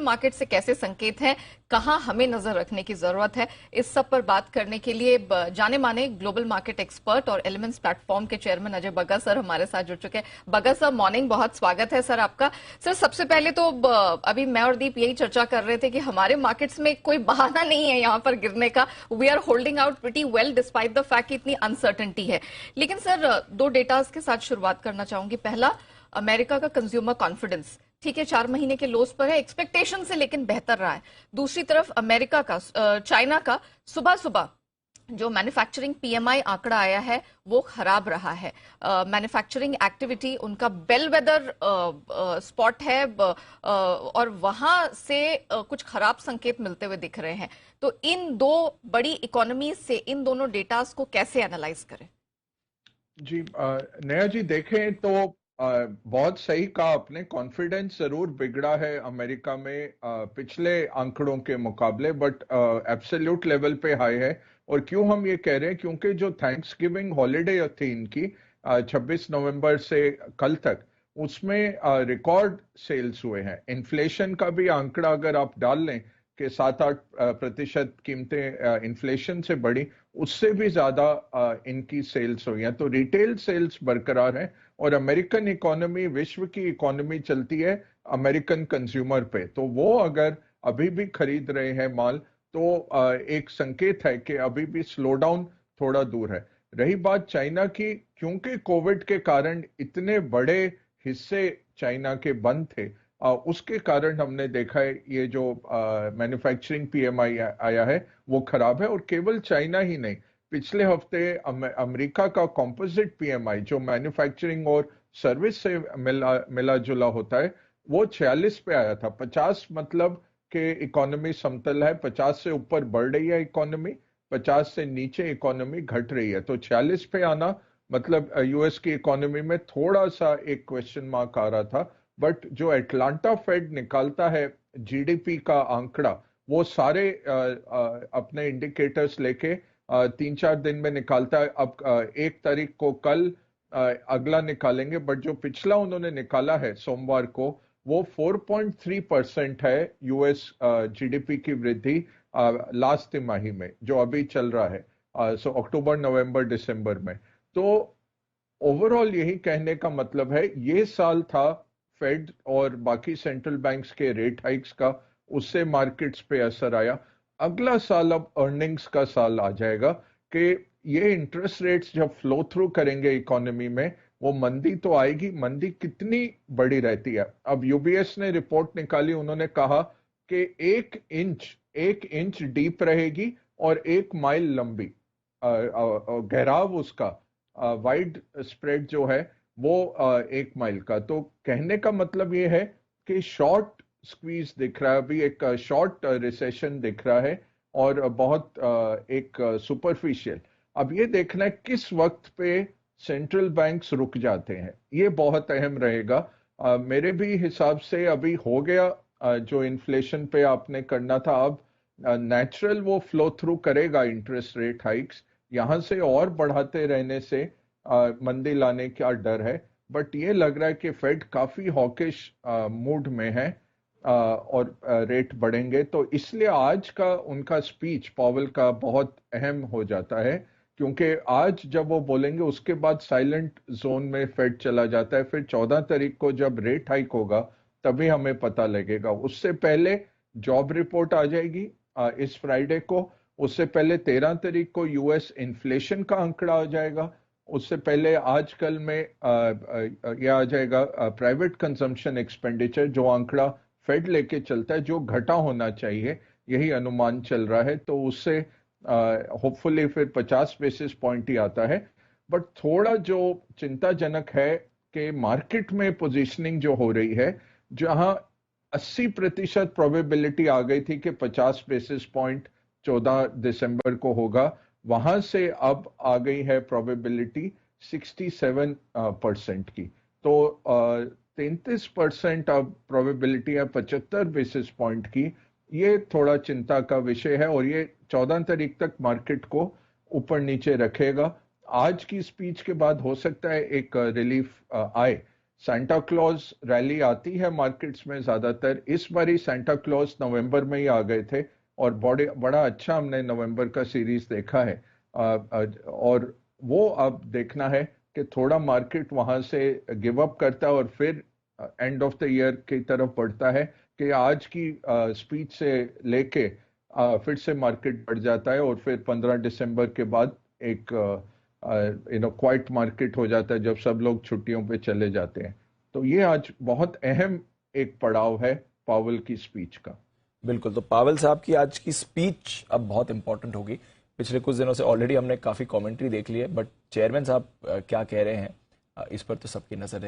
Market से कैसे संकेत हैं, कहां हमें नजर रखने की जरूरत है, इस सब पर बात करने के लिए जाने माने ग्लोबल मार्केट एक्सपर्ट और एलिमेंट्स प्लेटफॉर्म के चेयरमैन अजय बग्गा सर हमारे साथ जुड़ चुके हैं। बग्गा सर, मॉर्निंग, बहुत स्वागत है सर आपका। सर, सबसे पहले तो अभी मैं और दीप यही चर्चा कर रहे थे कि हमारे मार्केट्स में कोई बहाना नहीं है यहाँ पर गिरने का। We are holding out pretty well despite the fact कि इतनी अनसर्टेनिटी है। लेकिन सर, दो डेटाज के साथ शुरुआत करना चाहूंगी। पहला, अमेरिका का कंज्यूमर कॉन्फिडेंस, ठीक है, 4 महीने के लोस पर है, एक्सपेक्टेशन से लेकिन बेहतर रहा है। दूसरी तरफ अमेरिका का, चाइना का सुबह सुबह जो मैन्युफैक्चरिंग पीएमआई आंकड़ा आया है वो खराब रहा है। मैन्युफैक्चरिंग एक्टिविटी उनका बेलवेदर स्पॉट है, और वहां से कुछ खराब संकेत मिलते हुए दिख रहे हैं। तो इन दो बड़ी इकोनॉमी से इन दोनों डेटास को कैसे एनालाइज करें? जी, नया जी, देखें तो बहुत सही कहा आपने। कॉन्फिडेंस जरूर बिगड़ा है अमेरिका में पिछले आंकड़ों के मुकाबले, बट एब्सोल्यूट लेवल पे हाई है। और क्यों हम ये कह रहे हैं, क्योंकि जो थैंक्स गिविंग हॉलीडे थी इनकी 26 नवंबर से कल तक, उसमें रिकॉर्ड सेल्स हुए हैं। इन्फ्लेशन का भी आंकड़ा अगर आप डाल लें कि 7-8% कीमतें इन्फ्लेशन से बढ़ी, उससे भी ज्यादा इनकी सेल्स हुई हैं। तो रिटेल सेल्स बरकरार हैं, और अमेरिकन इकोनॉमी, विश्व की इकोनॉमी चलती है अमेरिकन कंज्यूमर पे। तो वो अगर अभी भी खरीद रहे हैं माल, तो एक संकेत है कि अभी भी स्लो डाउन थोड़ा दूर है। रही बात चाइना की, क्योंकि कोविड के कारण इतने बड़े हिस्से चाइना के बंद थे, उसके कारण हमने देखा है ये जो मैन्युफैक्चरिंग पीएमआई आया है वो खराब है। और केवल चाइना ही नहीं, पिछले हफ्ते अमेरिका का कंपोजिट पीएमआई जो मैन्युफैक्चरिंग और सर्विस से मिला जुला होता है, वो 46 पे आया था। 50 मतलब कि इकोनॉमी समतल है, 50 से ऊपर बढ़ रही है इकोनॉमी, 50 से नीचे इकोनॉमी घट रही है। तो 46 पे आना मतलब यूएस की इकोनॉमी में थोड़ा सा एक क्वेश्चन मार्क आ रहा था। बट जो एटलांटा फेड निकालता है जीडीपी का आंकड़ा, वो सारे अपने इंडिकेटर्स लेके 3-4 दिन में निकालता है। अब 1 तारीख को कल अगला निकालेंगे, बट जो पिछला उन्होंने निकाला है सोमवार को, वो 4.3% है यूएस जीडीपी की वृद्धि लास्ट तिमाही में, जो अभी चल रहा है, सो अक्टूबर नवंबर दिसंबर में। तो ओवरऑल यही कहने का मतलब है, ये साल था फेड और बाकी सेंट्रल बैंक्स के रेट हाइक्स का, उससे मार्केट्स पे असर आया। अगला साल अब अर्निंग्स का साल आ जाएगा कि ये इंटरेस्ट रेट्स जब फ्लो थ्रू करेंगे इकोनॉमी में, वो मंदी तो आएगी। मंदी कितनी बड़ी रहती है, अब यूबीएस ने रिपोर्ट निकाली, उन्होंने कहा कि 1 इंच डीप रहेगी और 1 माइल लंबी, गहराव उसका, वाइड स्प्रेड जो है वो 1 माइल का। तो कहने का मतलब ये है कि शॉर्ट स्क्वीज दिख रहा है, अभी एक शॉर्ट रिसेशन दिख रहा है, और बहुत एक सुपरफिशियल। अब ये देखना है किस वक्त पे सेंट्रल बैंक्स रुक जाते हैं, ये बहुत अहम रहेगा। मेरे भी हिसाब से अभी हो गया जो इन्फ्लेशन पे आपने करना था। अब नेचुरल वो फ्लो थ्रू करेगा इंटरेस्ट रेट हाइक्स, यहां से और बढ़ाते रहने से मंदी लाने का डर है। बट ये लग रहा है कि फेड काफी हॉकिश मूड में है, और रेट बढ़ेंगे। तो इसलिए आज का उनका स्पीच पावेल का बहुत अहम हो जाता है, क्योंकि आज जब वो बोलेंगे उसके बाद साइलेंट जोन में फेड चला जाता है। फिर 14 तारीख को जब रेट हाइक होगा तभी हमें पता लगेगा। उससे पहले जॉब रिपोर्ट आ जाएगी इस फ्राइडे को। उससे पहले 13 तारीख को यूएस इन्फ्लेशन का आंकड़ा आ जाएगा। उससे पहले आजकल में यह आ जाएगा प्राइवेट कंजम्पशन एक्सपेंडिचर, जो आंकड़ा फेड लेके चलता है, जो घटा होना चाहिए, यही अनुमान चल रहा है। तो उससे होपफुली फिर 50 बेसिस पॉइंट ही आता है। बट थोड़ा जो चिंताजनक है कि मार्केट में पोजीशनिंग जो हो रही है, जहां 80% प्रोबेबिलिटी आ गई थी कि 50 बेसिस पॉइंट 14 दिसंबर को होगा, वहां से अब आ गई है प्रोबेबिलिटी 67% की। तो 33% अब प्रोबेबिलिटी है 75 बेसिस पॉइंट की। ये थोड़ा चिंता का विषय है, और ये 14 तारीख तक मार्केट को ऊपर नीचे रखेगा। आज की स्पीच के बाद हो सकता है एक रिलीफ आए, सांता क्लॉज रैली आती है मार्केट्स में ज्यादातर। इस बार ही सांता क्लॉज नवंबर में ही आ गए थे और बड़ा अच्छा हमने नवंबर का सीरीज देखा है। और वो अब देखना है कि थोड़ा मार्केट वहां से गिव अप करता है और फिर एंड ऑफ द ईयर की तरफ बढ़ता है कि आज की स्पीच से लेके फिर से मार्केट बढ़ जाता है और फिर 15 दिसंबर के बाद एक क्वाइट मार्केट हो जाता है जब सब लोग छुट्टियों पे चले जाते हैं। तो ये आज बहुत अहम एक पड़ाव है पावेल की स्पीच का। बिल्कुल, तो पावेल साहब की आज की स्पीच अब बहुत इंपॉर्टेंट होगी। पिछले कुछ दिनों से ऑलरेडी हमने काफी कमेंट्री देख ली है, बट चेयरमैन साहब क्या कह रहे हैं इस पर तो सबकी नजर है।